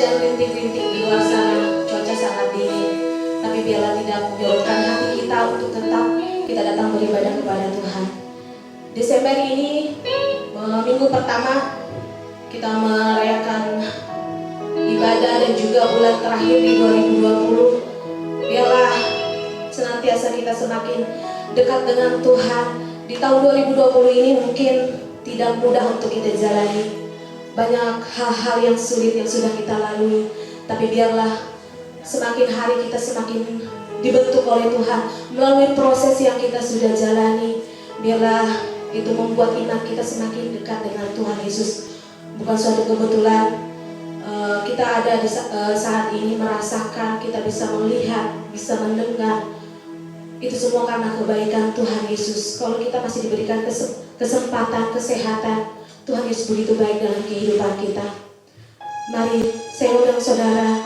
hujan rintik-rintik di luar sana, cuaca sangat dingin, tapi biarlah tidak menyurutkan hati kita untuk tetap kita datang beribadah kepada Tuhan. Desember ini minggu pertama kita merayakan ibadah dan juga bulan terakhir di 2020. Biarlah senantiasa kita semakin dekat dengan Tuhan. Di tahun 2020 ini mungkin tidak mudah untuk kita jalani. Banyak hal-hal yang sulit yang sudah kita lalui, tapi biarlah semakin hari kita semakin dibentuk oleh Tuhan melalui proses yang kita sudah jalani. Biarlah itu membuat iman kita semakin dekat dengan Tuhan Yesus. Bukan suatu kebetulan kita ada di saat ini merasakan, kita bisa melihat, bisa mendengar. Itu semua karena kebaikan Tuhan Yesus. Kalau kita masih diberikan kesempatan, kesehatan, Tuhan Yesus begitu baik dalam kehidupan kita. Mari saya undang saudara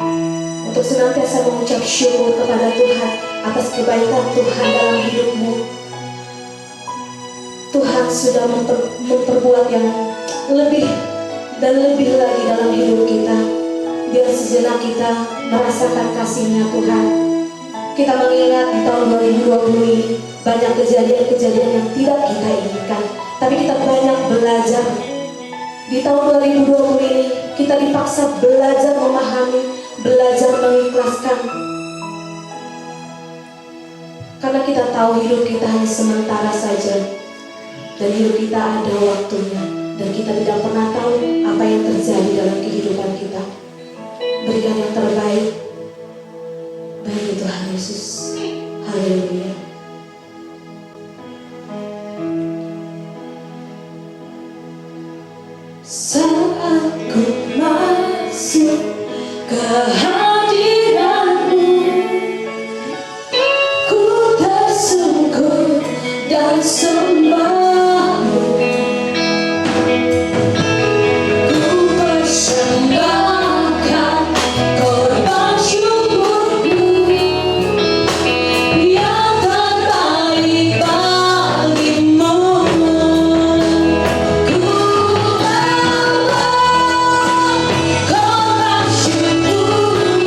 untuk senantiasa mengucap syukur kepada Tuhan atas kebaikan Tuhan dalam hidupmu. Tuhan sudah memperbuat yang lebih dan lebih lagi dalam hidup kita. Biar sejenak kita merasakan kasih-Nya Tuhan. Kita mengingat di tahun 2020 ini banyak kejadian-kejadian yang tidak kita inginkan, tapi kita banyak belajar. Di tahun 2020 ini kita dipaksa belajar memahami, belajar mengikhlaskan. Karena kita tahu hidup kita hanya sementara saja, dan hidup kita ada waktunya, dan kita tidak pernah tahu apa yang terjadi dalam kehidupan kita. Berikan yang terbaik bagi Tuhan Yesus. Haleluya. Saat ku masuk ke hadirat-Mu, ku tersungkur dan sembah-Mu. Ku persembahkan korban syukur-Ku yang terbaik bagi-Mu. Ku bawa korban syukur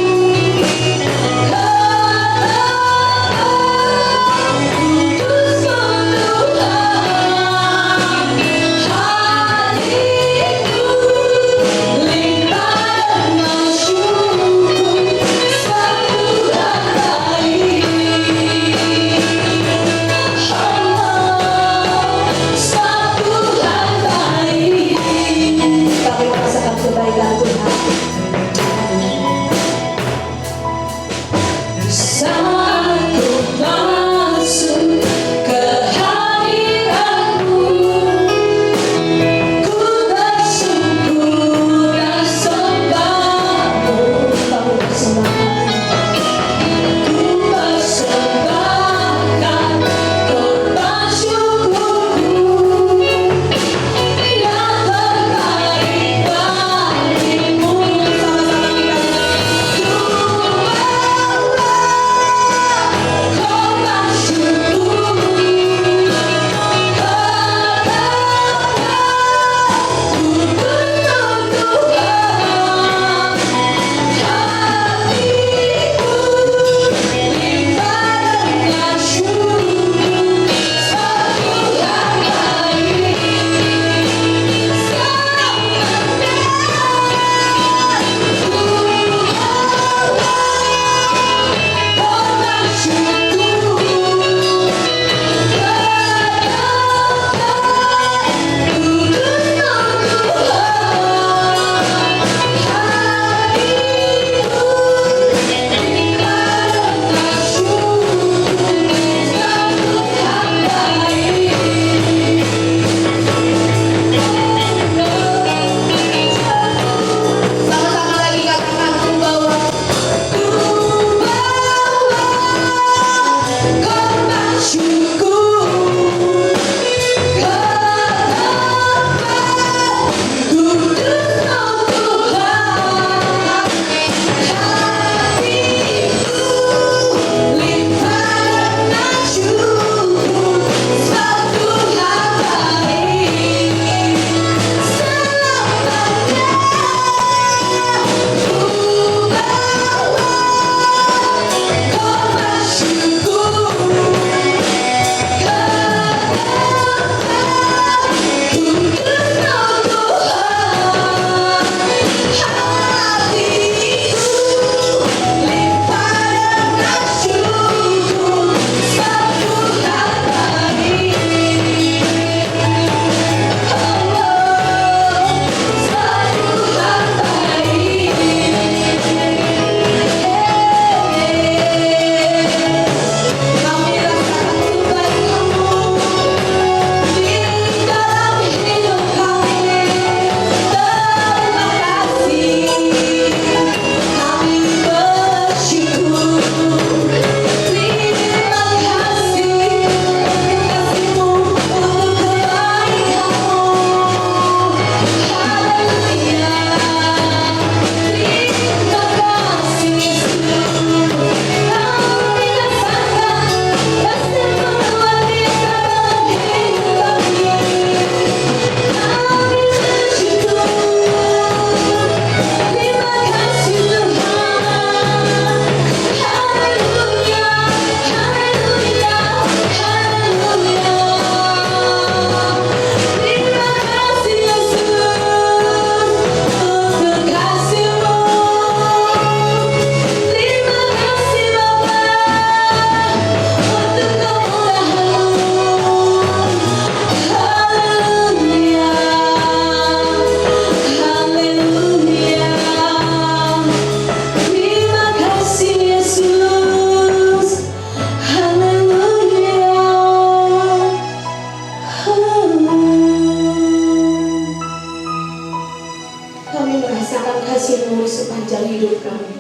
kami merasakan kasih-Mu sepanjang hidup kami.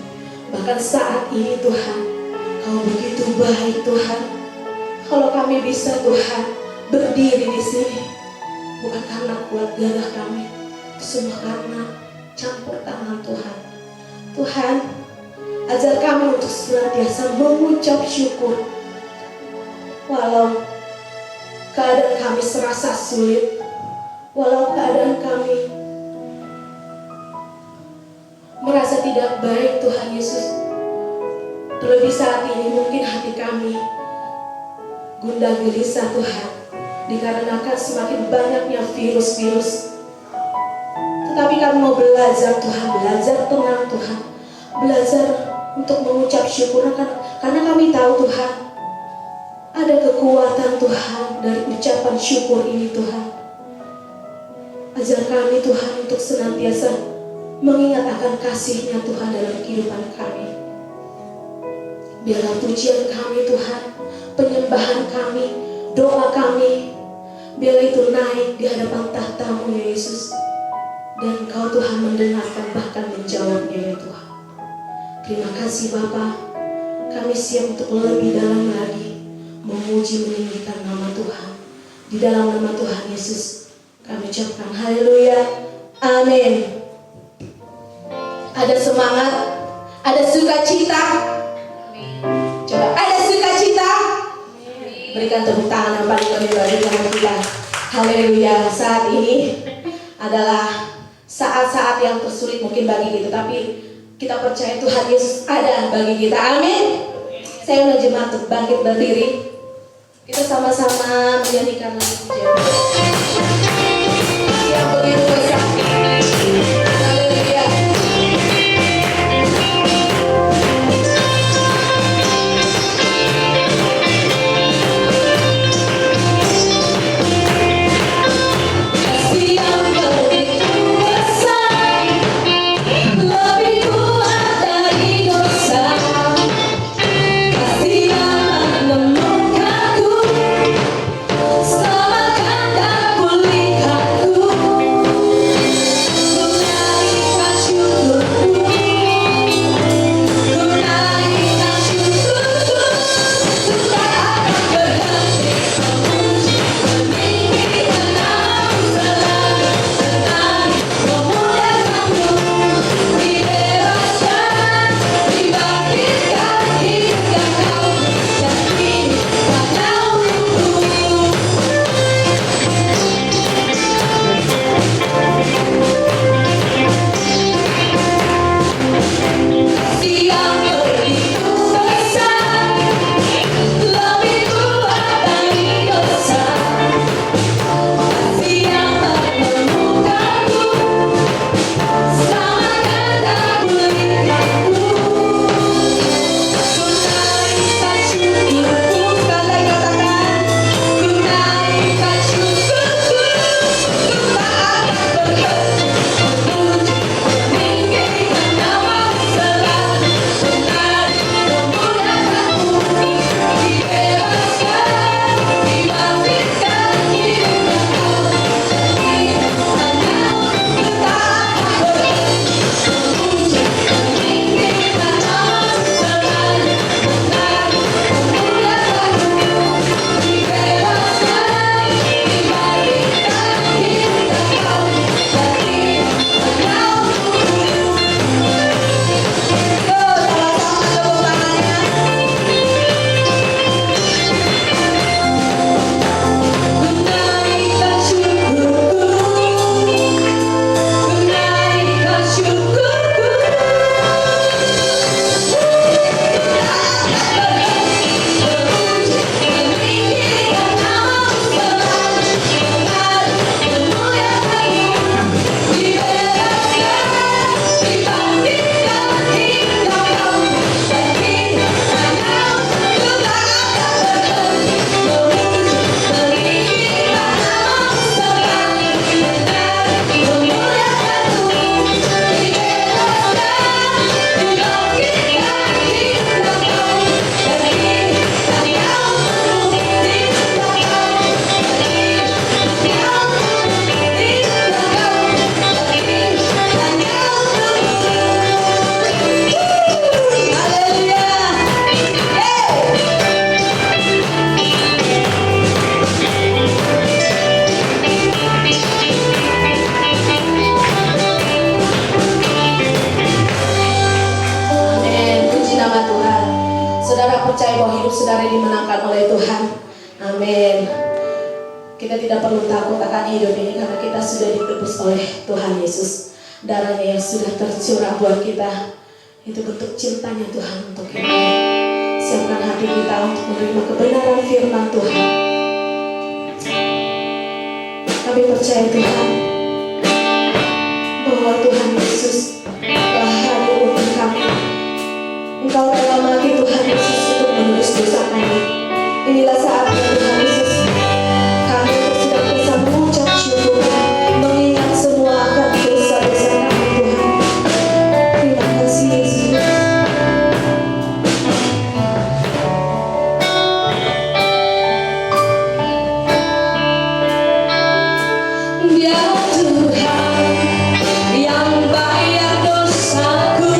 Bahkan saat ini Tuhan, Kau begitu baik Tuhan. Kalau kami bisa Tuhan berdiri di sini, bukan karena kuat gagah kami, semua karena campur tangan Tuhan. Tuhan, ajar kami untuk senantiasa mengucap syukur. Walau keadaan kami serasa sulit, walau keadaan kami merasa tidak baik Tuhan Yesus. Terlebih saat ini mungkin hati kami gundah gelisah Tuhan, dikarenakan semakin banyaknya virus-virus. Tetapi kami mau belajar Tuhan, belajar tenang Tuhan, belajar untuk mengucap syukur karena kami tahu Tuhan, ada kekuatan Tuhan dari ucapan syukur ini Tuhan. Ajar kami Tuhan untuk senantiasa mengingat akan kasih-Nya Tuhan dalam kehidupan kami. Biarlah pujian kami Tuhan, penyembahan kami, doa kami, biarlah itu naik di hadapan tahta-Mu ya Yesus. Dan Engkau Tuhan mendengarkan bahkan menjawabnya ya Tuhan. Terima kasih Bapa, kami siap untuk lebih dalam lagi memuji meninggikan nama Tuhan. Di dalam nama Tuhan Yesus kami ucapkan haleluya, amin. Ada semangat, ada sukacita. Coba ada sukacita. Berikan tepuk tangan yang paling kami berikan kita. Haleluya. Saat ini adalah saat-saat yang tersulit mungkin bagi kita, tapi kita percaya Tuhan Yesus ada bagi kita. Amin. Saya undang jemaat untuk bangkit berdiri. Kita sama-sama menyanyikan lagu pujian yang begitu besar. Haleluya. Selamatkan dan pulih. saudara dimenangkan oleh Tuhan. Amin. Kita tidak perlu takut akan hidup ini karena kita sudah ditebus oleh Tuhan Yesus. Darahnya yang sudah tercurah buat kita. Itu bentuk cintanya Tuhan untuk kita. Siapkan hati kita untuk menerima kebenaran firman Tuhan. Kami percaya Tuhan bahwa Tuhan Yesus telah hadir untuk kami. Engkau telah mati Tuhan Yesus untuk menebus dosa kami. Inilah saatnya Tuhan Yesus. Kami sedang bisa mengucap syukur, mengingat semua akan dosa-dosa kami Tuhan. Terima kasih Yesus. Dia Tuhan yang bayar dosaku.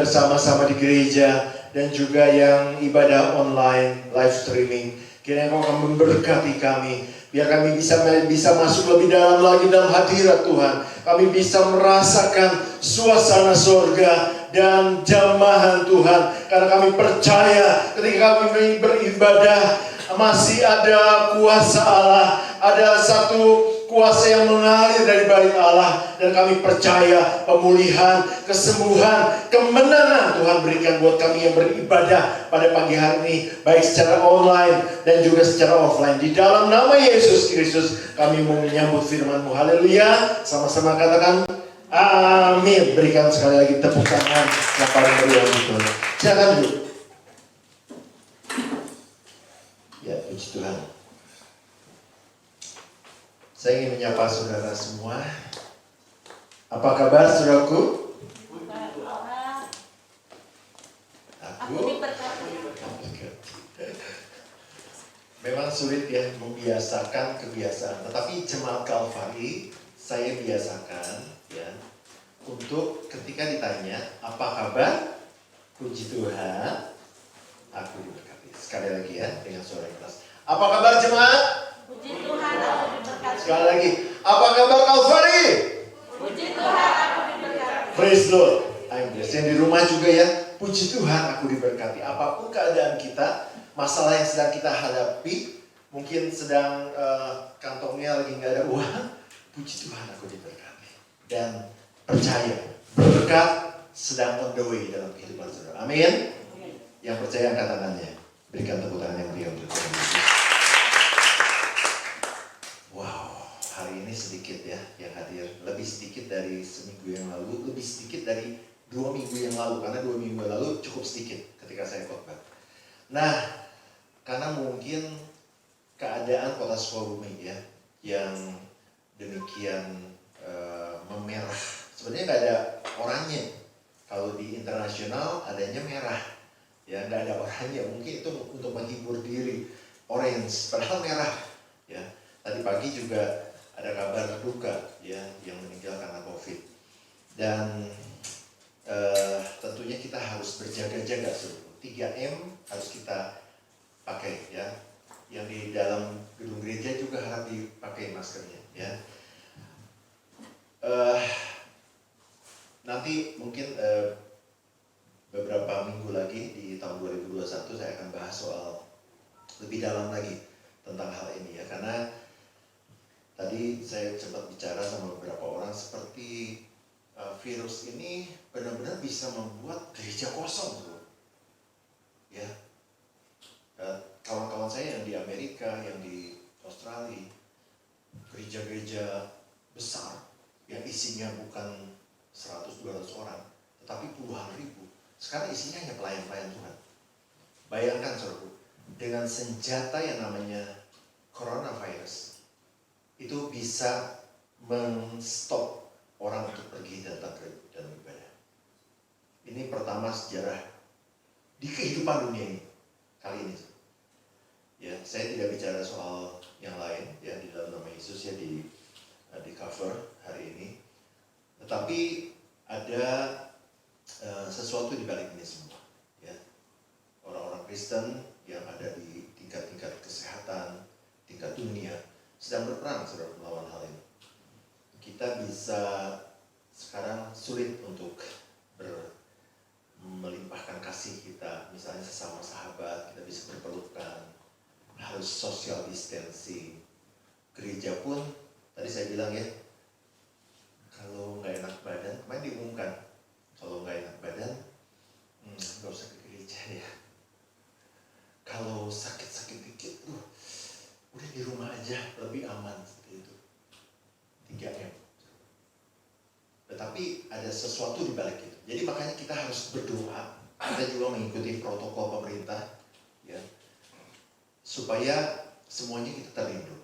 bersama-sama di gereja dan juga yang ibadah online, live streaming. Kiranya Engkau akan memberkati kami. Biar kami bisa masuk lebih dalam lagi dalam hadirat Tuhan. Kami bisa merasakan suasana surga dan jamahan Tuhan. Karena kami percaya ketika kami beribadah masih ada kuasa Allah. Ada satu kuasa yang mengalir dari bait Allah. Dan kami percaya pemulihan, kesembuhan, kemenangan Tuhan berikan buat kami yang beribadah pada pagi hari ini. Baik secara online dan juga secara offline. Di dalam nama Yesus Kristus kami mau menyambut firman-Mu. Haleluya. Sama-sama katakan amin. Berikan sekali lagi tepuk tangan yang paling meriah itu. Silakan dulu. Ya, puji Tuhan. Saya ingin menyapa saudara semua. Apa kabar saudaraku? Aku memang sulit ya membiasakan kebiasaan. Tetapi jemaat Kalvari saya biasakan ya untuk ketika ditanya apa kabar, puji Tuhan, aku diberkati. Sekali lagi ya dengan suara yang keras. Apa kabar jemaat? Puji Tuhan, aku diberkati. Sekali lagi, apa kabar Kalvari? Puji Tuhan, aku diberkati. Praise Lord. I'm blessed. Yang di rumah juga ya, puji Tuhan aku diberkati. Apapun keadaan kita, masalah yang sedang kita hadapi, mungkin sedang kantongnya lagi nggak ada uang, puji Tuhan aku diberkati. Dan percaya, berkat sedang on the way dalam kehidupan saudara. Amin. Yang percaya angkat tangannya. Berikan tepuk tangan yang meriah untuk Tuhan Yesus. Wow, hari ini sedikit ya yang hadir. Lebih sedikit dari seminggu yang lalu, lebih sedikit dari 2 minggu yang lalu. Karena 2 minggu yang lalu cukup sedikit ketika saya khotbah. Nah, karena mungkin keadaan kota Sukabumi ya yang demikian memerah. Sebenarnya nggak ada oranye. Kalau di internasional adanya merah. Ya, nggak ada oranye. Mungkin itu untuk menghibur diri. Orange, padahal merah. Ya, tadi pagi juga ada kabar duka ya yang meninggal karena COVID. Dan tentunya kita harus berjaga-jaga. 3M harus kita pakai ya. Yang di dalam gedung gereja juga harus dipakai maskernya ya. Nanti mungkin beberapa minggu lagi di tahun 2021 saya akan bahas soal lebih dalam lagi tentang hal ini ya. Karena tadi saya sempat bicara sama beberapa orang seperti virus ini benar-benar bisa membuat gereja kosong bro. Ya, kawan-kawan saya yang di Amerika, yang di Australia, gereja-gereja besar yang isinya bukan 100-200 orang, tetapi puluhan ribu. Sekarang isinya hanya pelayan-pelayan Tuhan. Bayangkan saudaraku, dengan senjata yang namanya coronavirus, itu bisa men-stop orang untuk pergi datang ke dalam ibadah. Ini pertama sejarah di kehidupan dunia ini kali ini. Ya, saya tidak bicara soal yang lain ya di dalam nama Yesus ya di cover hari ini. Tetapi ada sesuatu di balik ini semua ya. Orang-orang Kristen yang ada di tingkat-tingkat kesehatan, tingkat dunia sedang berperang saudara melawan hal ini. Kita bisa sekarang sulit untuk melimpahkan kasih kita, misalnya sesama sahabat, kita bisa berpelukan, harus social distancing. Gereja pun, tadi saya bilang ya, kalau nggak enak badan, kemarin diumumkan, kalau nggak enak badan, nggak usah ke gereja ya. Kalau sakit-sakit dikit, udah di rumah aja, lebih aman seperti itu. 3M. Tetapi ada sesuatu di balik itu. Jadi makanya kita harus berdoa. Kita juga mengikuti protokol pemerintah, ya, supaya semuanya kita terlindung.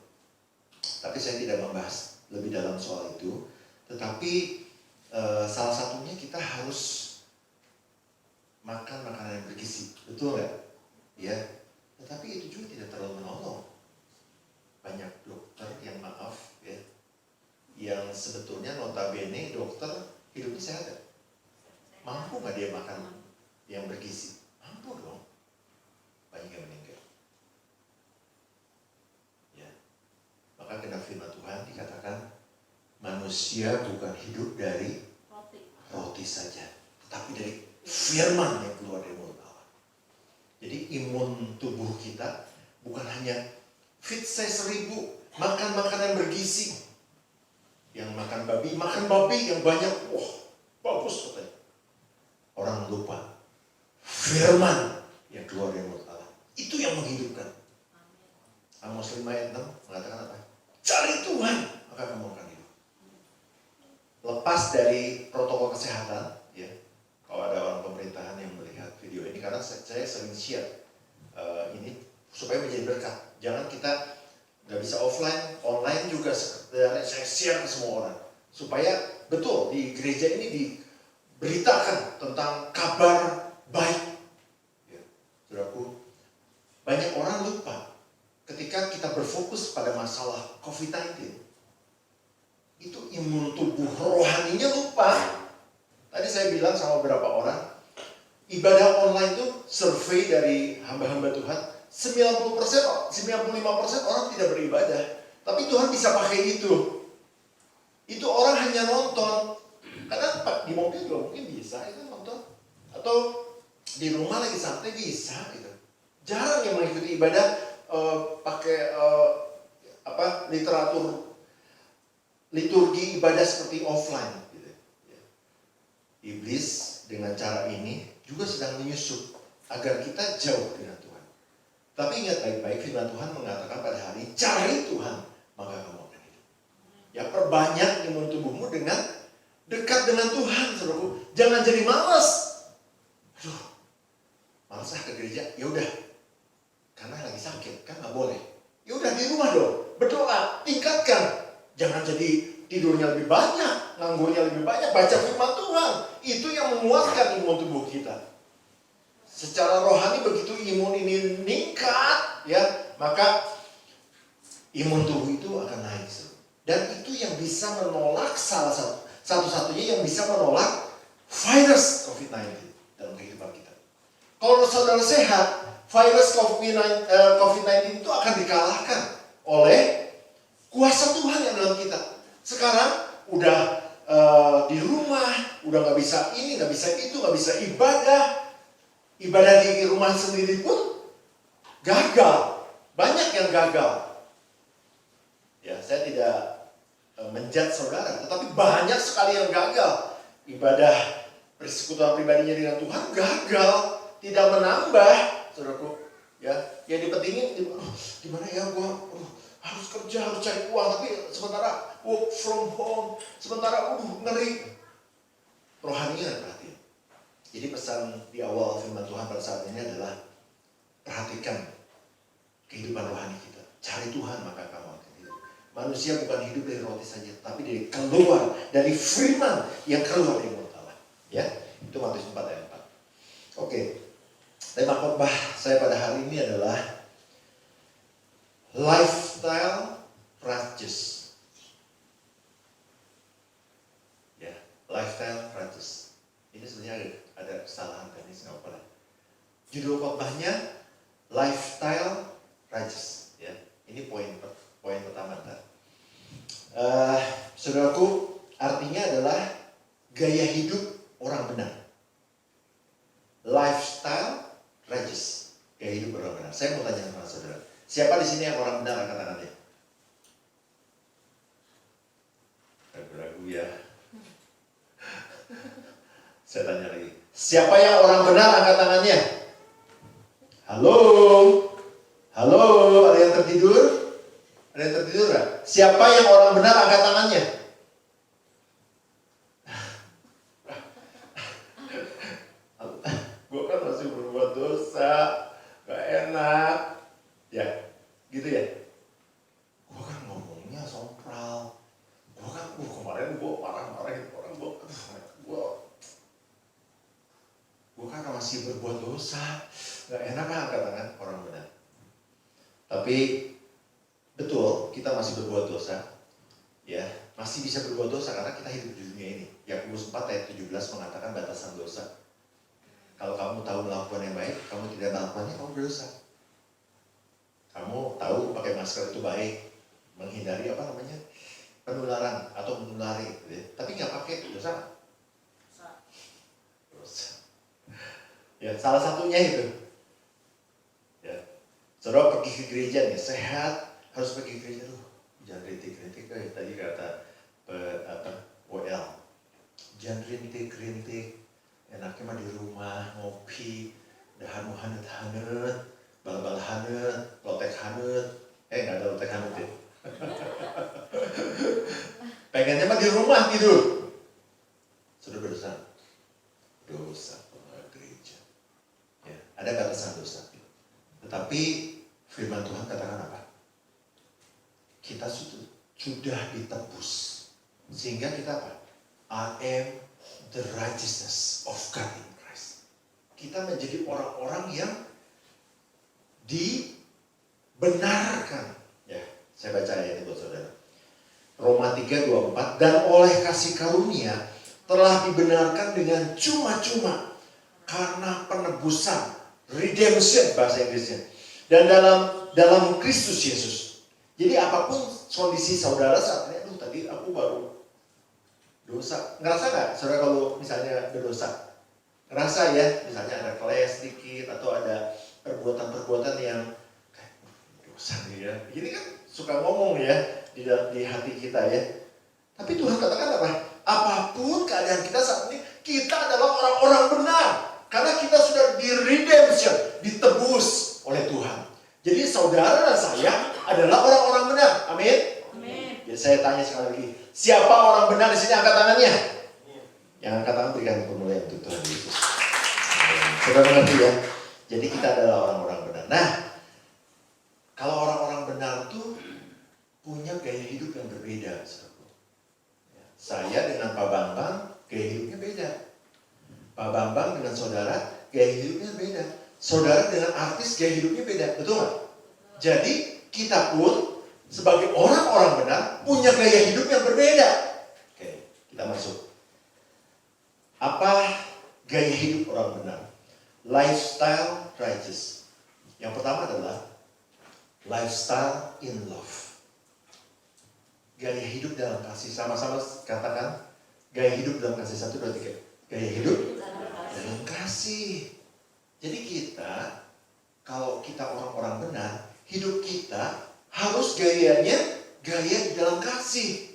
Tapi saya tidak membahas lebih dalam soal itu. Tetapi salah satunya kita harus makan makanan yang bergizi, betul nggak? Ya. Tetapi itu juga tidak terlalu menolong. Banyak dokter yang maaf, ya, yang sebetulnya notabene dokter hidupnya sehat. Mampu nggak dia makan yang bergizi, mampu dong. Banyak yang meninggal. Ya. Maka kena firman Tuhan dikatakan, manusia bukan hidup dari roti saja, tetapi dari firman yang keluar dari mulut Allah. Jadi imun tubuh kita bukan hanya fit saya 1000, makan makanan bergizi. Yang makan babi yang banyak, wah bagus katanya. Orang lupa firman yang keluar dari mulut Allah. Itu yang menghidupkan. Amos 5 ayat 6 mengatakan apa? Cari Tuhan, maka kamu akan hidup. Lepas dari protokol kesehatan, ya, kalau ada orang pemerintahan yang melihat video ini, karena saya sering share ini supaya menjadi berkat. Jangan kita nggak bisa offline, online juga saya share ke semua orang supaya betul di gereja ini diberitakan tentang kabar baik. Ya, saudaraku, banyak orang lupa ketika kita berfokus pada masalah COVID-19. Itu imun tubuh rohaninya lupa. Tadi saya bilang sama beberapa orang, ibadah online itu survei dari hamba-hamba Tuhan, 90%, 95% orang tidak beribadah. Tapi Tuhan bisa pakai itu. Itu orang hanya nonton. Karena di mobil juga mungkin bisa itu nonton. Atau di rumah lagi santai bisa gitu. Jarang yang mengikuti ibadah pakai liturgi ibadah seperti offline gitu. Ya. Iblis dengan cara ini juga sedang menyusup agar kita jauh dengan Tuhan. Tapi ingat baik-baik, firman Tuhan mengatakan pada hari cari Tuhan, maka kamu akan hidup. Ya, perbanyak imun tubuhmu dengan dekat dengan Tuhan, saudaraku. Jangan jadi malas. Aduh, malas ke gereja, ya udah. Karena lagi sakit, kan nggak boleh. Ya udah di rumah dong, berdoa, tingkatkan. Jangan jadi tidurnya lebih banyak, nganggurnya lebih banyak, baca firman Tuhan. Itu yang menguatkan imun tubuh kita. Secara rohani begitu imun ini meningkat, ya, maka imun tubuh itu akan naik. Dan itu yang bisa menolak satu-satunya yang bisa menolak virus COVID-19 dalam kehidupan kita. Kalau saudara sehat, virus COVID-19 itu akan dikalahkan oleh kuasa Tuhan yang dalam kita. Sekarang udah di rumah, udah nggak bisa ini, nggak bisa itu, nggak bisa ibadah. Ibadah di rumah sendiri pun gagal. Banyak yang gagal. Ya, saya tidak menjudge saudara, tetapi banyak sekali yang gagal. Ibadah persekutuan pribadinya dengan Tuhan gagal, tidak menambah, saudaraku. Ya, yang dipentingin gimana ya gua harus kerja, harus cari uang, tapi sementara work from home, sementara ngeri. Rohaninya perhatian. Jadi pesan di awal firman Tuhan pada saat ini adalah perhatikan kehidupan rohani kita. Cari Tuhan maka kamu akan hidup. Manusia bukan hidup dari roti saja, tapi dari keluar dari firman yang keluar dari mulut Allah. Ya, itu Matius 4 ayat 4. Oke. Tema khotbah saya pada hari ini adalah lifestyle righteous. Ya, lifestyle righteous. Ini sebenarnya ada kesalahan teknis, nggak apa-apa. Judul khotbahnya lifestyle righteous. Ya, ini poin pertama. Saudaraku, artinya adalah gaya hidup orang benar. Lifestyle righteous, gaya hidup orang benar. Saya mau tanya sama saudara, siapa di sini yang orang benar angkat tangannya? Ragu-ragu ya. Saya tanya lagi, siapa yang orang benar angkat tangannya? Halo, ada yang tertidur? Ada yang tertidur nggak? Siapa yang orang benar angkat tangannya? Gue kan masih berbuat dosa, gak enak, ya, gitu ya. Gue kan ngomongnya sompral, kemarin gue marah-marahin orang, gue kan masih berbuat dosa, gak enak kan angkat tangan orang benar. Tapi betul, kita masih berbuat dosa, ya, masih bisa berbuat dosa karena kita hidup di dunia ini. Yakobus 4 ayat 17 mengatakan batasan dosa. Kalau kamu tahu melakukan yang baik, kamu tidak melakukannya, kamu berdosa. Kamu tahu pakai masker itu baik, menghindari penularan atau menulari, gitu ya. Tapi nggak pakai, dosa. Dosa. Ya, salah satunya itu. Ya, saudara pergi ke gereja nih, sehat, harus pergi ke gereja. Jangan rintik-rintik, tadi kata WL. Jangan rintik-rintik. Enaknya mah di rumah, ngopi, dahan hanet-hanet, bal-bal hanet, lotek hanet. Nggak ada lotek hanet ya. Pengennya mah di rumah tidur. Sudah berdosa. Dosa gereja. Ya, ada batasan dosa. Tetapi firman Tuhan katakan apa? Kita sudah ditebus. Sehingga kita apa? I am the righteousness of God in Christ. Kita menjadi orang-orang yang dibenarkan. Ya, saya baca ayat ini buat saudara. Roma 3:24, dan oleh kasih karunia telah dibenarkan dengan cuma-cuma karena penebusan, redemption bahasa Inggrisnya. Dan dalam Kristus Yesus. Jadi apapun kondisi saudara saat ini, tadi aku baru dosa. Ngerasa nggak, saudara kalau misalnya berdosa? Ngerasa ya, misalnya ada keles sedikit atau ada perbuatan-perbuatan yang kayak dosa nih ya. Ini kan suka ngomong ya di hati kita ya. Tapi Tuhan katakan apa? Apapun keadaan kita saat ini, kita adalah orang-orang benar. Karena kita sudah di-redemption, ditebus oleh Tuhan. Jadi saudara dan saya adalah orang-orang benar. Amin. Amin. Ya, saya tanya sekali lagi, siapa orang benar di sini? Angkat tangannya. Yang angkat tangan berikan kemuliaan untuk Tuhan Yesus. Sudah mengerti ya? Jadi kita adalah orang-orang benar. Nah, kalau orang-orang benar itu punya gaya hidup yang berbeda. Saya dengan Pak Bambang gaya hidupnya beda. Pak Bambang dengan saudara gaya hidupnya beda. Saudara dengan artis gaya hidupnya beda. Betul nggak? Jadi kita pun sebagai orang-orang benar punya gaya hidup yang berbeda. Oke, kita masuk. Apa gaya hidup orang benar? Lifestyle righteous. Yang pertama adalah lifestyle in love. Gaya hidup dalam kasih. Sama-sama katakan gaya hidup dalam kasih. 1, 2, 3. Gaya hidup dalam kasih. Jadi kita, kalau kita orang-orang benar, hidup kita harus gayanya gaya di dalam kasih.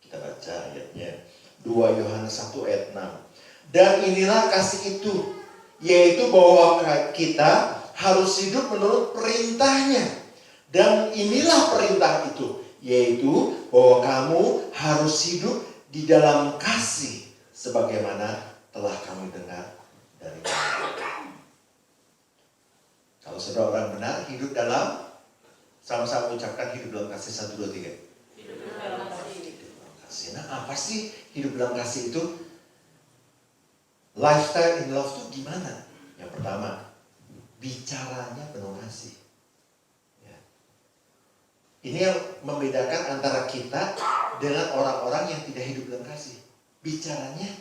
Kita baca ayatnya. 2 Yohanes 1 ayat 6. Dan inilah kasih itu, yaitu bahwa kita harus hidup menurut perintahnya. Dan inilah perintah itu, yaitu bahwa kamu harus hidup di dalam kasih sebagaimana telah kami dengar dari kami. Kalau saudara orang benar hidup dalam, sama-sama ucapkan hidup dalam kasih. 1, 2, 3. Hidup dalam kasih. Nah, apa sih hidup dalam kasih itu? Lifestyle in love itu gimana? Yang pertama, bicaranya penuh kasih. Ya. Ini yang membedakan antara kita dengan orang-orang yang tidak hidup dalam kasih. Bicaranya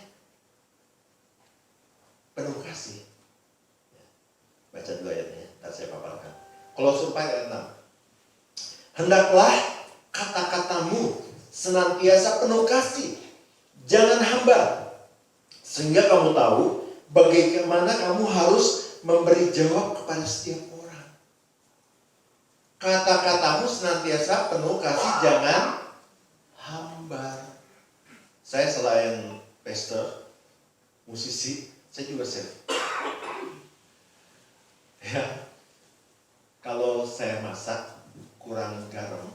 penuh kasih. Ya. Baca dulu ayatnya, nanti saya paparkan. Kolose 4 ayat 6. Hendaklah kata-katamu senantiasa penuh kasih, jangan hambar, sehingga kamu tahu bagaimana kamu harus memberi jawab kepada setiap orang. Kata-katamu senantiasa penuh kasih, jangan hambar. Saya selain pastor, musisi, saya juga chef. Ya, kalau saya masak kurang garam,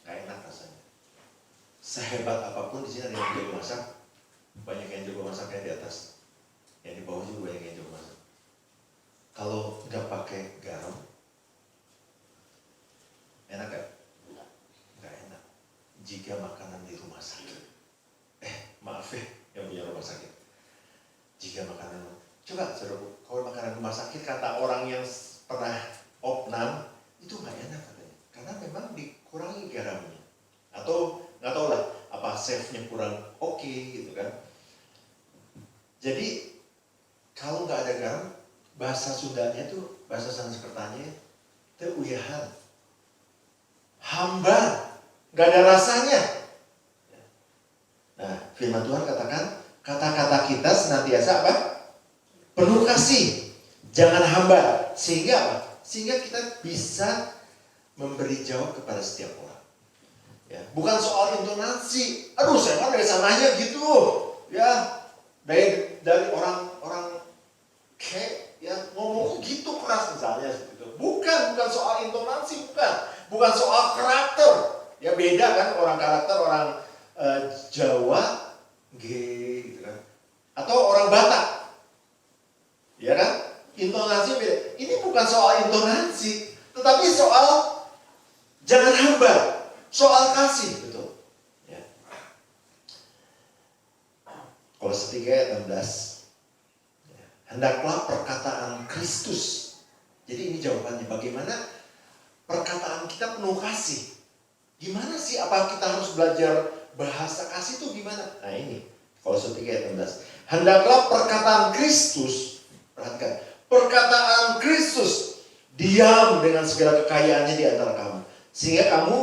gak enak rasanya. Sehebat apapun di sini ada yang jago masak, banyak yang jago masaknya di atas, yang di bawah juga banyak yang jago masak. Kalau nggak pakai garam, enak gak? Nggak enak. Jika makanan di rumah sakit, maaf ya, yang punya rumah sakit. Jika makanan, coba saudara, kalau makanan rumah sakit kata orang yang pernah opnam itu nggak enak katanya, karena memang dikurangi garamnya, atau nggak tahu lah apa chefnya kurang oke gitu kan. Jadi Kalau nggak ada garam, bahasa Sundanya tuh, bahasa Sanskertanya, teuyahan. Hambar, nggak ada rasanya. Nah, firman Tuhan katakan, kata-kata kita senantiasa apa? Penuh kasih, jangan hambar. Sehingga apa? Sehingga kita bisa memberi jawab kepada setiap orang. Ya, bukan soal intonasi. Aduh, saya mah dari sananya gitu. Ya, dari orang kayak ya ngomong gitu keras misalnya seperti itu. Bukan soal intonasi, bukan soal karakter. Ya beda kan orang karakter orang Jawa, gitu kan. Atau orang Batak. Ya kan? Intonasi beda. Ini bukan soal intonasi, tetapi soal jangan hambar, soal kasih, betul. Ya. Kolose 3 ayat 16. Ya. Hendaklah perkataan Kristus. Jadi ini jawabannya, bagaimana perkataan kita penuh kasih. Gimana sih, apa kita harus belajar bahasa kasih itu gimana? Nah ini, Kolose 3 ayat 16. Hendaklah perkataan Kristus, perhatikan, perkataan Kristus diam dengan segala kekayaannya di antara kamu. Sehingga kamu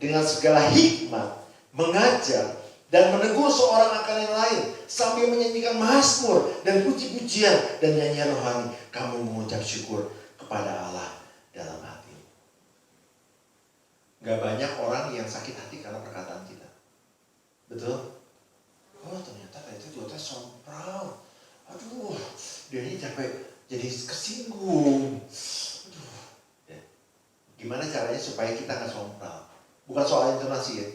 dengan segala hikmat mengajar dan menegur seorang akan yang lain. Sambil menyanyikan mazmur dan puji-pujian dan nyanyian rohani. Kamu mengucap syukur kepada Allah dalam hati. Gak banyak orang yang sakit hati karena perkataan kita. Betul? Oh ternyata itu juga sompral. Aduh, dia ini capek jadi kesinggung. Aduh. Ya. Gimana caranya supaya kita gak sompral? Bukan soal intonasi ya.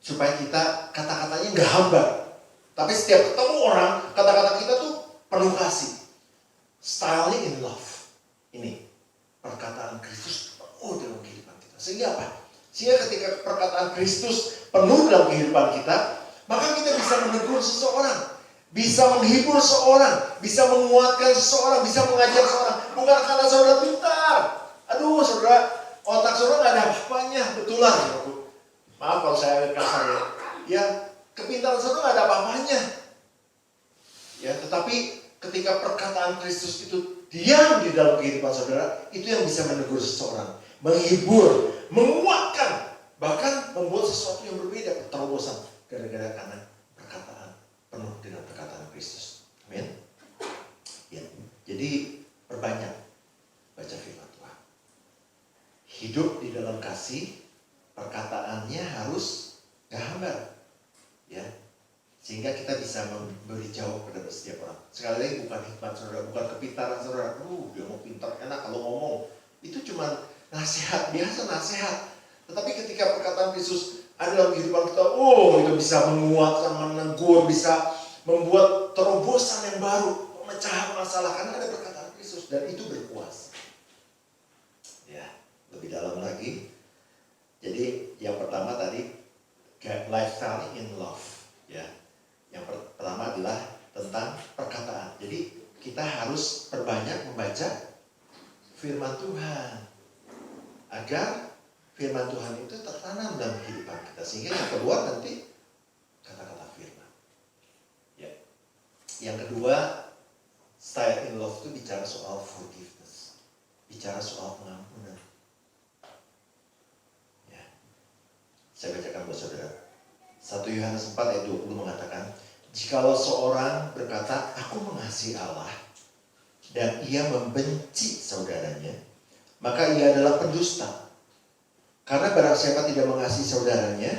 Supaya kita kata-katanya gak hambar. Tapi setiap ketemu orang, kata-kata kita tuh penuh kasih. Stylenya in love. Ini perkataan Kristus penuh dalam kehidupan kita. Sehingga apa? Sehingga ketika perkataan Kristus penuh dalam kehidupan kita, maka kita bisa menegur seseorang, bisa menghibur seseorang, bisa menguatkan seseorang, bisa mengajar seseorang. Bukan karena saudara pintar. Aduh, saudara, otak saudara nggak ada apa-apanya, betulan. Maaf kalau saya kasar ya. Ya, kepintaran saudara nggak ada apa-apanya. Ya, tetapi ketika perkataan Kristus itu diam di dalam kehidupan saudara, itu yang bisa menegur seseorang, menghibur, menguatkan, bahkan membuat sesuatu yang berbeda, terobosan, gara-gara karena perkataan penuh dengan perkataan Kristus. Amin. Ya, jadi perbanyak baca firman Tuhan. Hidup di dalam kasih, perkataannya harus gak hambar. Ya. Sehingga kita bisa memberi jawab kepada setiap orang. Sekali lagi bukan hikmat saudara, bukan kepintaran saudara. Dia mau pintar, enak kalau ngomong. Itu cuma nasihat, biasa nasihat. Tetapi ketika perkataan Kristus ada dalam kehidupan kita, itu bisa menguatkan, menegur, bisa membuat terobosan yang baru, pemecahan masalah. Karena ada perkataan Kristus dan itu berkuasa. Ya, lebih dalam lagi. Jadi yang pertama tadi, lifestyle in love. Ya. Yang pertama adalah tentang perkataan. Jadi kita harus perbanyak membaca firman Tuhan agar firman Tuhan itu tertanam dalam kehidupan kita. Sehingga yang kedua nanti kata-kata firman. Ya. Yang kedua, style in love itu bicara soal forgiveness, bicara soal pengampunan. Ya. Saya bacakan buat saudara. 1 Yohanes 4 ayat 20 mengatakan, jikalau seorang berkata, aku mengasihi Allah, dan ia membenci saudaranya, maka ia adalah pendusta. Karena barang siapa tidak mengasihi saudaranya,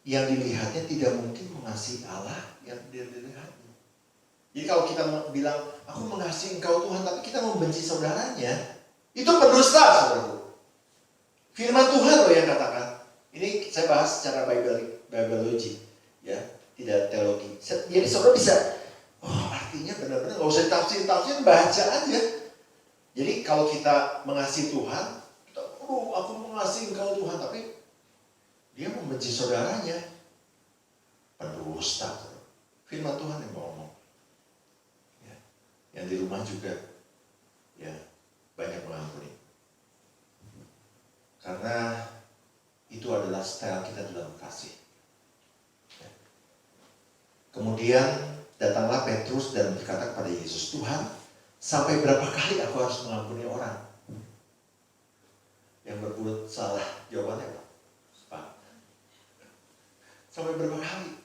yang dilihatnya tidak mungkin mengasihi Allah yang tidak dilihatnya. Jadi kalau kita bilang, aku mengasihi engkau Tuhan, tapi kita membenci saudaranya, itu pendusta, saudaraku. Firman Tuhan loh yang katakan. Ini saya bahas secara biologi, ya, tidak teologi. Jadi saudara bisa, artinya benar-benar nggak usah tafsir, baca aja. Jadi kalau kita mengasihi Tuhan, kita, aku mengasihi engkau Tuhan, tapi dia membenci saudaranya, pendusta. Firman Tuhan yang ngomong. Ya. Yang di rumah juga, ya, banyak mengampuni. Karena itu adalah style kita dalam kasih. Kemudian datanglah Petrus dan berkata kepada Yesus, Tuhan, Sampai berapa kali aku harus mengampuni orang yang berbuat salah? Jawabannya apa? Pak. Sampai berapa kali?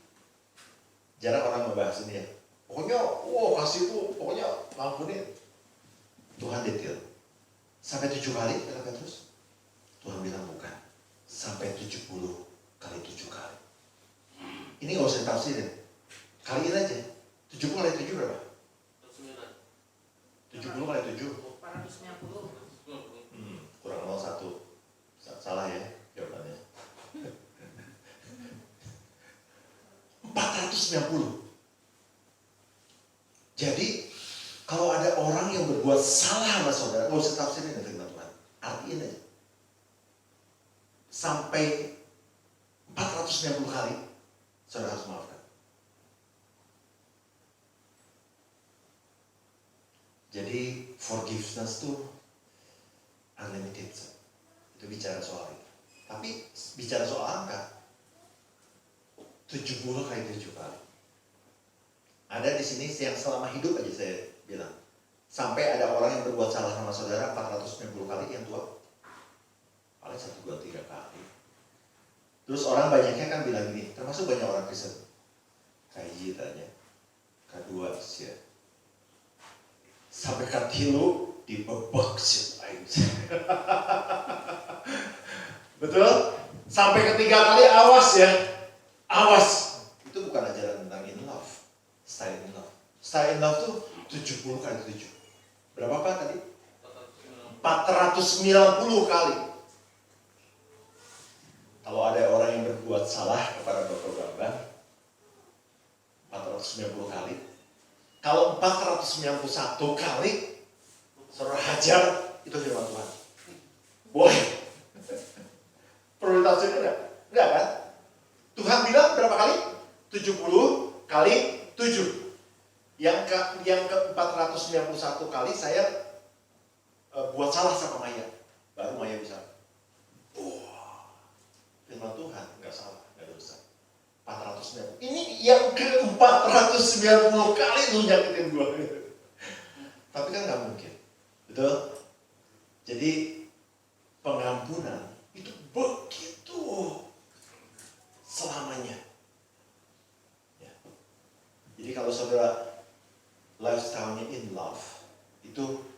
Jarang orang membahas ini ya. Pokoknya, kasih itu, pokoknya ngampunin. Tuhan detail. Sampai 7 kali, kata Petrus. Tuhan bilang bukan. Sampai 70 kali 7 kali. Ini gak usah ditafsirin. Kaliin aja. 70 kali 7 berapa? 70 kali 7. 490. Kurang 01. Salah ya jawabannya. 490. Jadi kalau ada orang yang berbuat salah sama saudara, gak usah tafsirin ya firman Tuhan. Artiin aja. Sampai 490 kali saudara harus maafkan. Jadi forgiveness tuh unlimited. Itu bicara soal itu. Tapi bicara soal angka 70 kali 7 kali. Ada di sini yang selama hidup aja saya bilang. Sampai ada orang yang berbuat salah sama saudara 490 kali, yang tua paling 1, 2, 3 kali. Terus orang banyaknya kan bilang gini, termasuk banyak orang Kristen. Kaji tanya, kedua sih. Sampai katilu dibebek sih. Betul? Sampai ketiga kali awas ya. Awas. Itu bukan ajaran tentang in love. Stay in love. Stay in love tuh 70 kali 7. Berapa Pak tadi? 490 kali. Kalau ada orang yang berbuat salah kepada Bapak Bambang 490 kali. Kalau 491 kali saudara hajar, itu firman Tuhan. Boleh. Perlu ditafsirkan enggak? Enggak kan? Tuhan bilang berapa kali? 70 kali 7. Yang ke 491 kali saya buat salah sama Maya. Baru Maya bisa. Firman Tuhan enggak salah, enggak dosa. 490. Ini yang ke 490 kali lu nyakitin gua. Tapi kan nggak mungkin. Betul? Jadi pengampunan itu begitu selamanya. Ya. Jadi kalau saudara lifestyle-nya in love, itu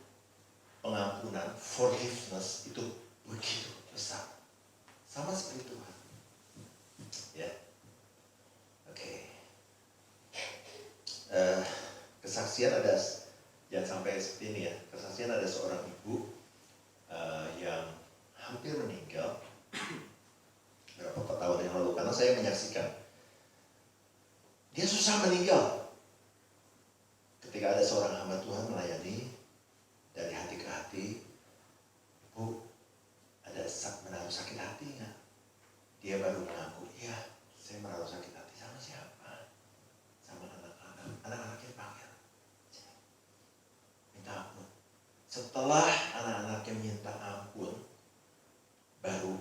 pengampunan, forgiveness itu begitu besar. Sama seperti Tuhan. Ya. Oke. Kesaksian ada, jangan sampai seperti ini ya. Kesaksian ada seorang ibu yang hampir meninggal beberapa tahun yang lalu, karena saya menyaksikan dia susah meninggal ketika ada seorang hamba Tuhan melayani dari hati ke hati. Bu, ada menaruh sakit hati nggak? Dia baru mengaku, iya saya menaruh sakit hati. Sama siapa? Sama anak-anak. Anak-anaknya panggil, minta ampun. Setelah anak-anaknya minta ampun, baru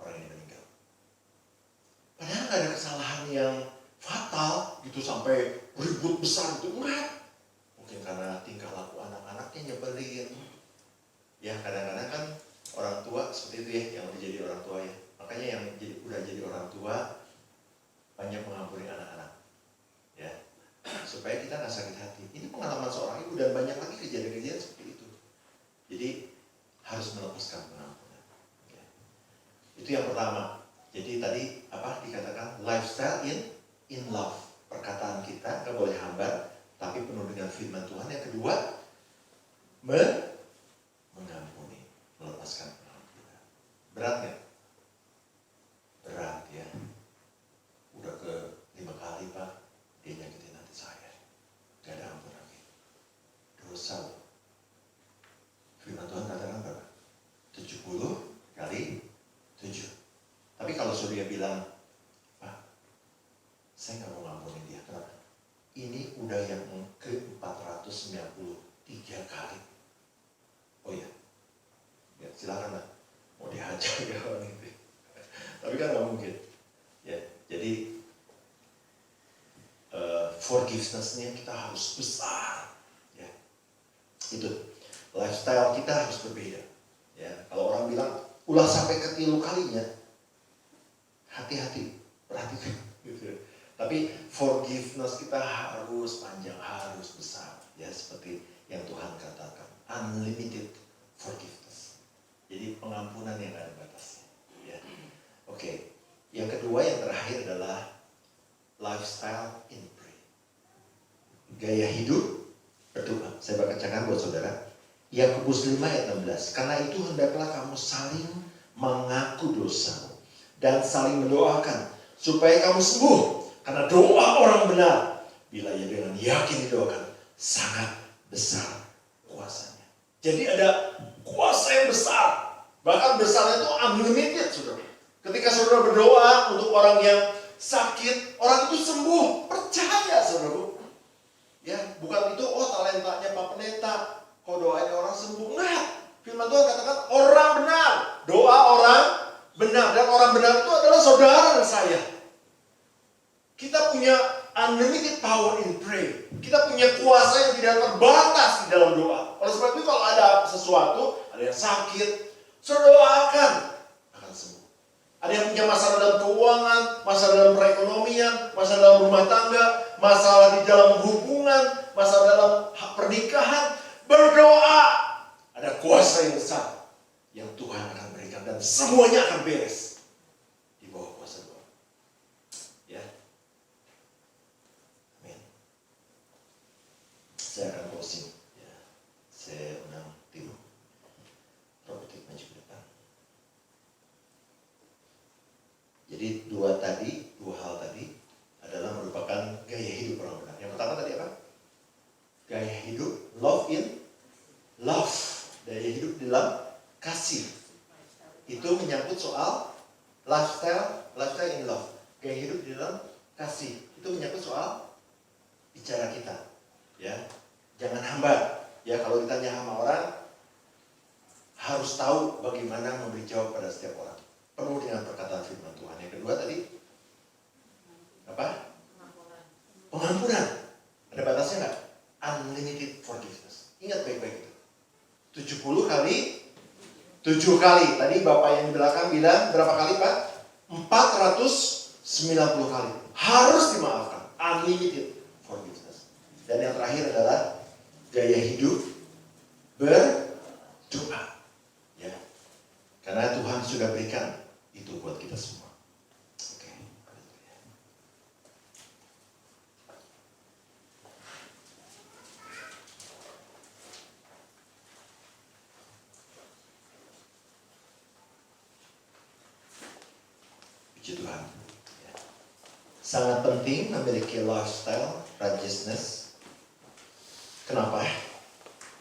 orang ini meninggal. Padahal nggak ada kesalahan yang fatal gitu sampai ribut besar itu, enggak. Mungkin karena tingkah laku anak-anaknya nyebelin. Ya kadang-kadang kan orang tua seperti itu ya, yang udah jadi orang tua ya. Makanya yang udah jadi orang tua banyak mengampuni anak-anak, ya, supaya kita nggak sakit hati. Ini pengalaman seorang ibu dan banyak lagi kejadian-kejadian seperti itu. Jadi harus melepaskan pengampunan. Ya. Itu yang pertama. Jadi tadi apa dikatakan lifestyle in love. Perkataan kita nggak boleh hambar, tapi penuh dengan firman Tuhan. Yang kedua, mengampuni, melepaskan pengampunan. Berat nggak? Berat ya. Udah ke 5 kali Pak, dia nyakitin hati saya. Gak ada ampun lagi. Dosa loh. Firman Tuhan katakan berapa? 70 kali 7. Tapi kalau Surya bilang, Pak, saya gak mau ngampunin dia. Kenapa? Ini udah yang ke 493 kali. Oh iya, ya, silakan lah. Mau dihajar ya orang itu. Tapi kan gak mungkin. Ya, jadi forgiveness-nya kita harus besar. Ya. Itu lifestyle kita harus berbeda. Ya, kalau orang bilang ulah sampai ke 3 kalinya, hati-hati, perhatikan. Gitu. Tapi forgiveness kita harus panjang, harus besar. Ya, seperti yang Tuhan katakan, unlimited forgiveness. Jadi pengampunan yang ada batasnya. Ya. Oke. Yang kedua, yang terakhir adalah lifestyle in prayer. Gaya hidup berdoa. Saya bacakan buat saudara. Yakobus 5 ayat 16. Karena itu hendaklah kamu saling mengaku dosamu dan saling mendoakan supaya kamu sembuh. Karena doa orang benar, bila ia dengan yakin didoakan, sangat besar kuasanya. Jadi ada kuasa yang besar. Bahkan besarnya itu unlimited, saudara. Ketika saudara berdoa untuk orang yang sakit, orang itu sembuh. Percaya, saudara. Ya, bukan itu, talentanya Pak Pendeta. Kok doanya orang sembuh? Enggak. Firman Tuhan katakan orang benar. Doa orang benar. Dan orang benar itu adalah saudara dan saya. Kita punya unlimited power in prayer. Kita punya kuasa yang tidak terbatas di dalam doa. Oleh sebab itu kalau ada sesuatu, ada yang sakit, saudara doakan, akan sembuh. Ada yang punya masalah dalam keuangan, masalah dalam perekonomian, masalah dalam rumah tangga, masalah di dalam hubungan, masalah dalam pernikahan. Berdoa, ada kuasa yang besar yang Tuhan akan berikan dan semuanya akan beres di bawah kuasa doa. Ya, amin. Saya akan closing. Ya, saya undang tim robotik maju ke depan. Jadi dua hal tadi adalah merupakan gaya hidup orang benar. Yang pertama tadi apa? Gaya hidup, love in love, gaya hidup dalam kasih. Itu menyangkut soal lifestyle in love. Gaya hidup di dalam kasih. Itu menyangkut soal bicara kita. Ya, jangan hambar. Ya, kalau ditanya sama orang, harus tahu bagaimana memberi jawab pada setiap orang. Penuh dengan perkataan firman Tuhan. Yang kedua tadi, apa? Pengampunan. Ada batasnya nggak? Unlimited forgiveness. Ingat baik-baik itu. 70 kali 7 kali. Tadi Bapak yang di belakang bilang berapa kali, Pak? 490 kali. Harus dimaafkan. Unlimited forgiveness. Dan yang terakhir adalah gaya hidup berdoa. Ya. Karena Tuhan sudah berikan itu buat kita semua. Oke. Puji Tuhan. Sangat penting memiliki lifestyle righteousness. Kenapa?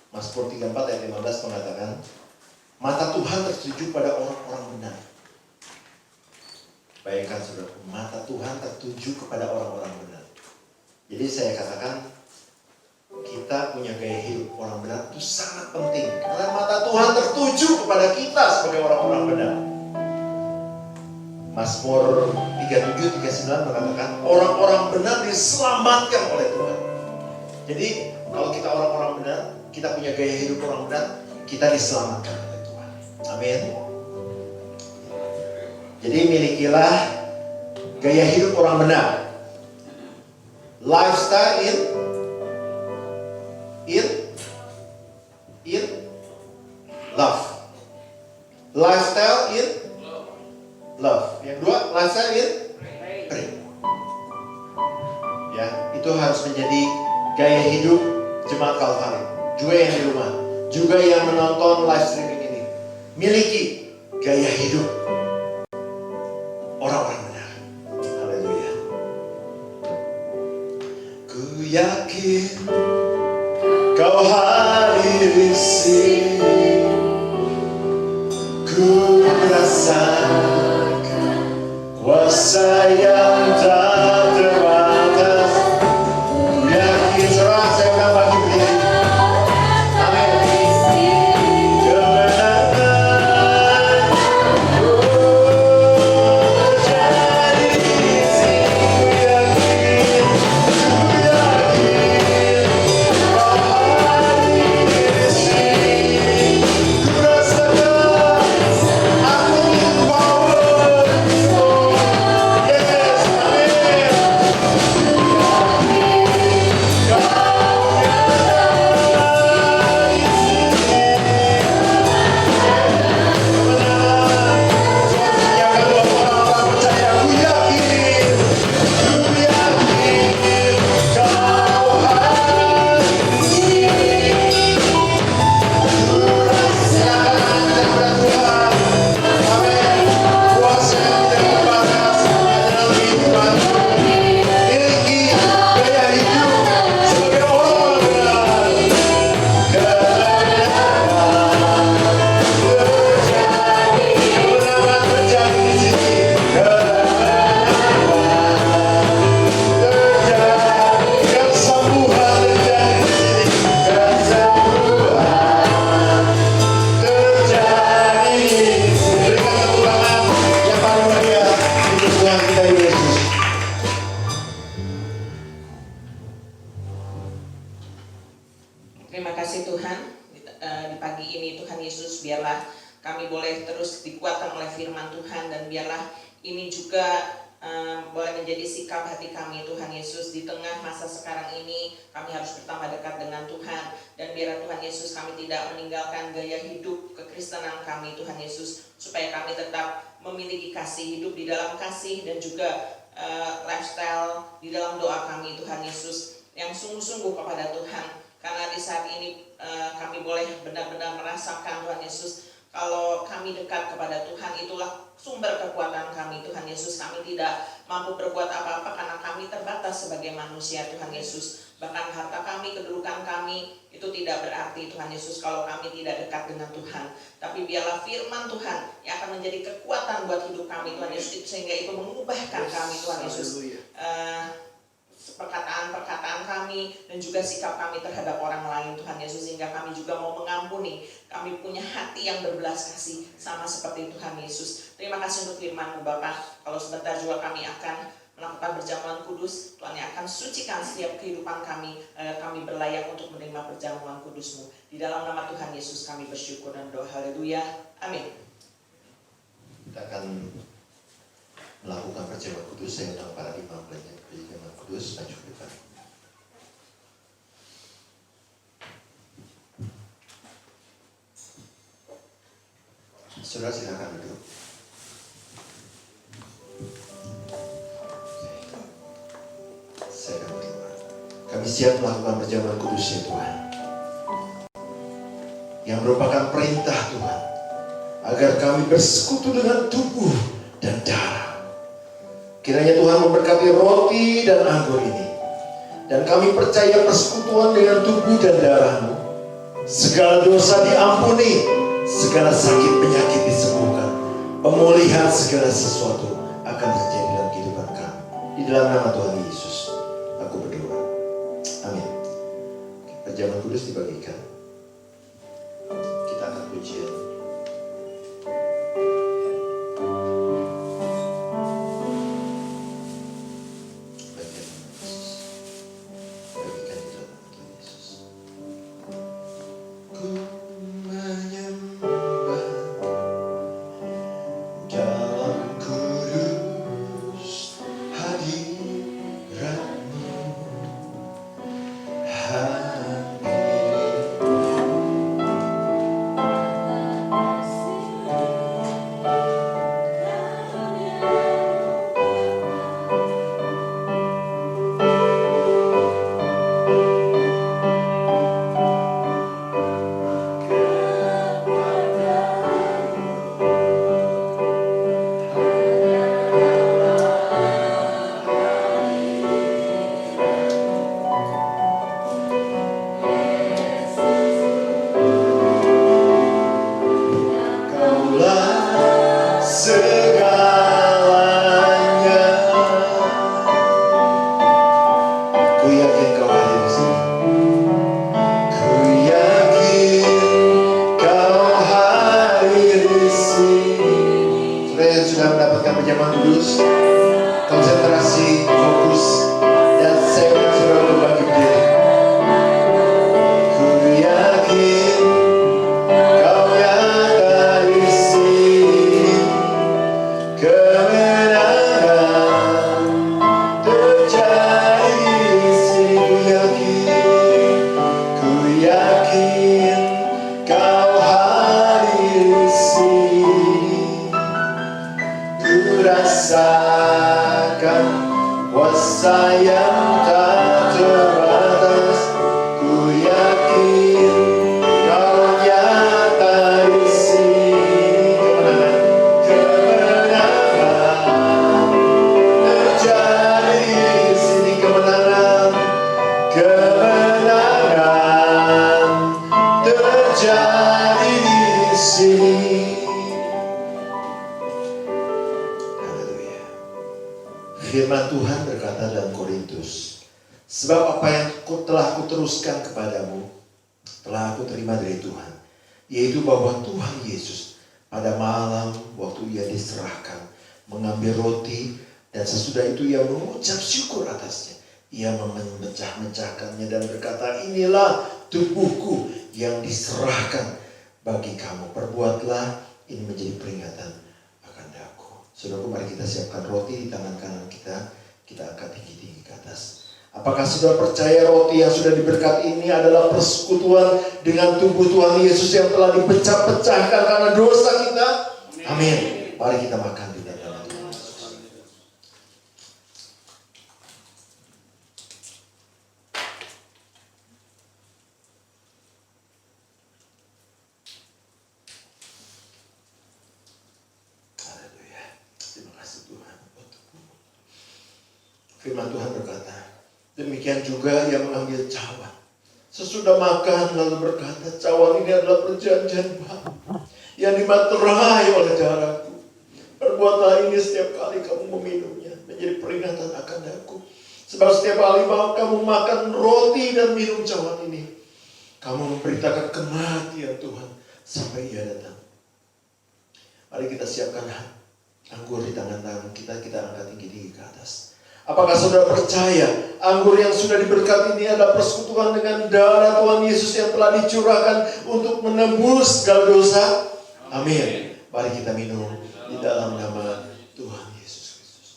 Mazmur 34 ayat 15 mengatakan, mata Tuhan tertuju pada orang-orang benar. Bayangkan saudara, mata Tuhan tertuju kepada orang-orang benar. Jadi saya katakan, kita punya gaya hidup orang benar itu sangat penting. Karena mata Tuhan tertuju kepada kita sebagai orang-orang benar. Mazmur 37-39 mengatakan orang-orang benar diselamatkan oleh Tuhan. Jadi kalau kita orang-orang benar, kita punya gaya hidup orang benar, kita diselamatkan oleh Tuhan. Amin. Jadi milikilah gaya hidup orang benar. Lifestyle in love. Lifestyle in love. Yang kedua, lifestyle in pray. Ya, itu harus menjadi gaya hidup Jemaat Kalvari. Juga yang di rumah, juga yang menonton live streaming ini. Miliki gaya hidup orang-orang benar. Haleluya. Ku yakin Kau hadir di sini. Ku rasakan kuasa yang tak terbatas. Ku yakin saudara, saya ulang bagi berdiri. Amin. Tuhan, di pagi ini Tuhan Yesus, biarlah kami boleh terus dikuatkan oleh firman Tuhan, dan biarlah ini juga boleh menjadi sikap hati kami Tuhan Yesus. Di tengah masa sekarang ini kami harus bertambah dekat dengan Tuhan, dan biarlah Tuhan Yesus kami tidak meninggalkan gaya hidup kekristenan kami Tuhan Yesus, supaya kami tetap memiliki kasih, hidup di dalam kasih, dan juga lifestyle di dalam doa kami Tuhan Yesus yang sungguh-sungguh kepada Tuhan. Karena di saat ini kami boleh benar-benar merasakan Tuhan Yesus, kalau kami dekat kepada Tuhan, itulah sumber kekuatan kami Tuhan Yesus. Kami tidak mampu berbuat apa-apa karena kami terbatas sebagai manusia Tuhan Yesus. Bahkan harta kami, kedudukan kami itu tidak berarti Tuhan Yesus kalau kami tidak dekat dengan Tuhan. Tapi biarlah firman Tuhan yang akan menjadi kekuatan buat hidup kami Tuhan Yesus, sehingga itu mengubahkan kami Tuhan Yesus. Perkataan-perkataan kami dan juga sikap kami terhadap orang lain Tuhan Yesus, sehingga kami juga mau mengampuni. Kami punya hati yang berbelas kasih sama seperti Tuhan Yesus. Terima kasih untuk firman-Mu Bapak. Kalau sebentar juga kami akan melakukan perjamuan kudus, Tuhan yang akan sucikan setiap kehidupan kami, agar kami berlayak untuk menerima perjamuan kudus-Mu. Di dalam nama Tuhan Yesus kami bersyukur dan doa. Haleluya. Amin. Kita akan melakukan perjamuan kudus. Saya undang para imam pelayan perjamuan kudus maju ke depan. Saudara silakan duduk. Saya akan berdoa. Kami siap melakukan perjamuan kudus ya Tuhan, yang merupakan perintah Tuhan agar kami bersekutu dengan tubuh dan darah. Kiranya Tuhan memberkati roti dan anggur ini, dan kami percaya persekutuan dengan tubuh dan darah-Mu, segala dosa diampuni, segala sakit penyakit disembuhkan, pemulihan segala sesuatu akan terjadi dalam kehidupan kami. Di dalam nama Tuhan Yesus aku berdoa, amin. Perjamuan kudus dibagikan. Kita akan pujian. Firman Tuhan berkata dalam Korintus, sebab apa yang telah kuteruskan kepadamu, telah aku terima dari Tuhan, yaitu bahwa Tuhan Yesus pada malam waktu ia diserahkan, mengambil roti, dan sesudah itu ia mengucap syukur atasnya. Ia memecah-mecahkannya dan berkata, inilah tubuhku yang diserahkan bagi kamu. Perbuatlah ini menjadi peringatan akan daku. Saudaraku, mari kita siapkan roti di tangan kanan kita. Kita angkat tinggi-tinggi ke atas. Apakah saudara percaya roti yang sudah diberkati ini adalah persekutuan dengan tubuh Tuhan Yesus yang telah dipecah-pecahkan karena dosa kita? Amin. Mari kita makan di dalam Tuhan Yesus. Haleluya. Terima kasih Tuhan. Firman Tuhan berkata, demikian juga yang mengambil cawan. Sesudah makan lalu berkata, cawan ini adalah perjanjian baru yang dimaterai oleh darahku. Perbuatlah ini setiap kali kamu meminumnya menjadi peringatan akan aku. Sebab setiap kali kamu makan roti dan minum cawan ini, kamu memberitakan kematian Tuhan sampai Ia datang. Mari kita siapkan anggur di tangan-tangan kita, kita angkat tinggi-tinggi ke atas. Apakah saudara percaya anggur yang sudah diberkati ini adalah persekutuan dengan darah Tuhan Yesus yang telah dicurahkan untuk menebus segala dosa? Amin. Mari kita minum di dalam nama Tuhan Yesus Kristus.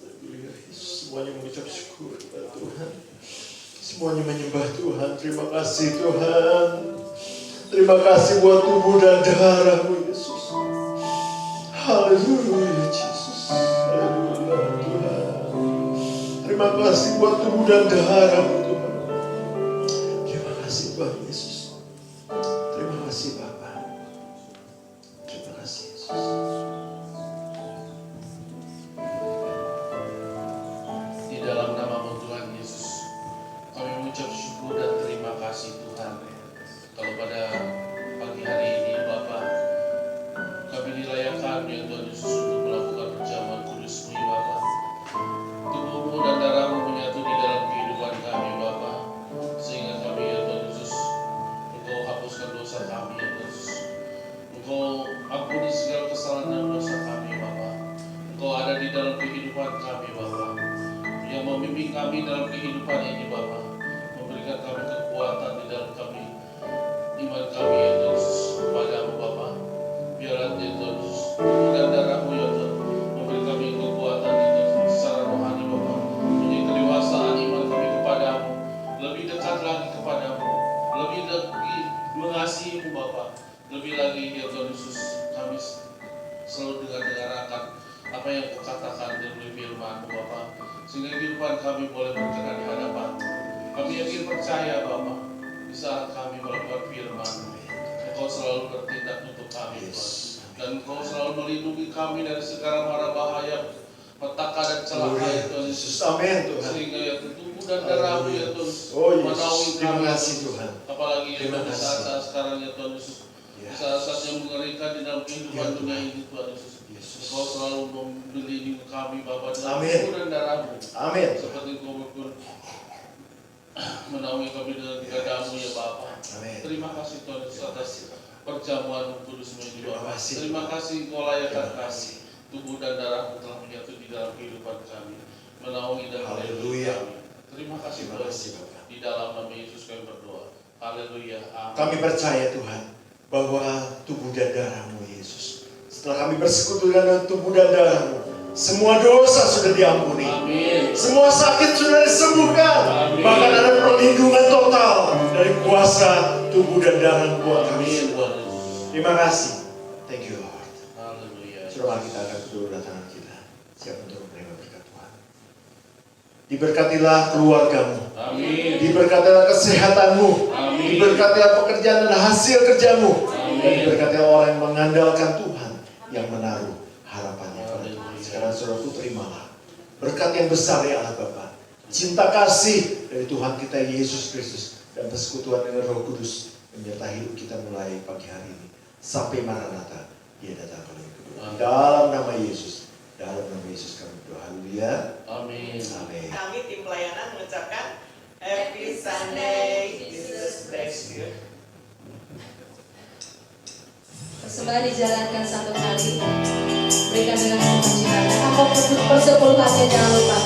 Haleluya. Semuanya mengucap syukur kepada Tuhan. Semuanya menyembah Tuhan. Terima kasih Tuhan. Terima kasih buat tubuh dan darah-Mu Yesus. Haleluya Yesus. Haleluya Tuhan. Terima kasih buat tubuh dan darah-Mu Tuhan. Terima kasih Tuhan Yesus. Terima kasih Bapa. Terima kasih Yesus. Di dalam nama Tuhan Yesus, kami mengucap syukur dan terima kasih Tuhan. Kalau pada pagi hari ini Bapa, kami dilayakkan ya Tuhan Yesus untuk melakukan perjamuan kudus-Mu ya Bapa. Tubuh-Mu dan darah-Mu menyatu di dalam kehidupan kami Bapa, sehingga kami ya Tuhan Yesus, Engkau hapuskan dosa kami ya Tuhan Yesus. Engkau ampuni segala kesalahan dan dosa kami Bapa. Engkau ada di dalam kehidupan kami Bapa, yang membimbing kami dalam kehidupan ini Bapa, memberikan kami kekuatan di dalam kami, iman kami ya Tuhan Yesus kepadamu Bapa. Biarlah ya Tuhan Yesus, dan darah-Mu ya Tuhan, memberi kami kekuatan itu secara rohani Bapa, menjadi kedewasaan iman kami kepadamu, lebih dekat lagi kepadamu, lebih lagi mengasihi-Mu Bapa, lebih lagi ya Tuhan Yesus, kami selalu dengar-dengarkan apa yang Kau katakan dari firman-Mu Bapa, sehingga kehidupan kami boleh berkenan di hadapan-Mu. Kami yakin percaya Bapa, di saat kami melakukan firman-Mu, Engkau selalu bertindak untuk kami Tuhan, dan Engkau selalu melindungi kami dari segala mara bahaya, petaka dan celaka ya Tuhan Yesus. Amin Tuhan. Sehingga ya tubuh dan darah-Mu ya Tuhan, Oh menaungi Yesus, kami. terima kasih Tuhan. Apalagi ya Terima Tuhan, di kasih. saat-saat sekarang ya Tuhan Yesus, Ya. di saat-saat yang mengerikan di dalam kehidupan Ya, dunia Tuhan. ini Tuhan Yesus. Yesus. Engkau selalu melindungi kami Bapa dengan Amin. tubuh dan darah-Mu. Amin. Seperti Engkau pun menaungi kami dengan gadamu ya Bapa. Amin. Terima kasih Tuhan Yesus Terima atas kasih Bapak. perjamuan kudus-Mu ini Terima Bapa. kasih. Terima kasih Engkau layakkan Terima kami. kasih. Tubuh dan darah-Mu telah menyatu di dalam kehidupan kami, menaungi dan melindungi Haleluya. kami. Terima kasih Terima Tuhan. kasih Bapak. Di dalam nama Yesus kami berdoa. Haleluya. Amin. Kami percaya Tuhan bahwa tubuh dan darah-Mu Yesus, setelah kami bersekutu dengan tubuh dan darah-Mu, semua dosa sudah diampuni. Amin. Semua sakit sudah disembuhkan. Amin. Bahkan ada perlindungan total dari kuasa tubuh dan darah buat kami Amin semua. Tuhan Yesus. Terima kasih. Thank you Lord. Haleluya. Saudara, kita akan kedua datangan kita. Siap untuk menerima berkat Tuhan. Diberkatilah keluargamu. Amin. Diberkatilah kesehatanmu. Amin. Diberkatilah pekerjaan dan hasil kerjamu. Amin. Dan diberkatilah orang yang mengandalkan Tuhan, yang menaruh harapannya pada Tuhan. Haleluya. Sekarang saudaraku, terimalah berkat yang besar dari Allah Bapa, cinta kasih dari Tuhan kita Yesus Kristus, dan persekutuan dengan Roh Kudus menyertai hidup kita mulai pagi hari ini sampai Maranatha Dia datang kali kedua. Amin. Dalam nama Yesus, dalam nama Yesus kami berdoa. Haleluya. Amin. Amin. Kami tim pelayanan mengucapkan Happy Sunday, Jesus bless you. Persembahan dijalankan satu kali, berikan dengan sukacita. Angkot persepuluhannya jangan lupa.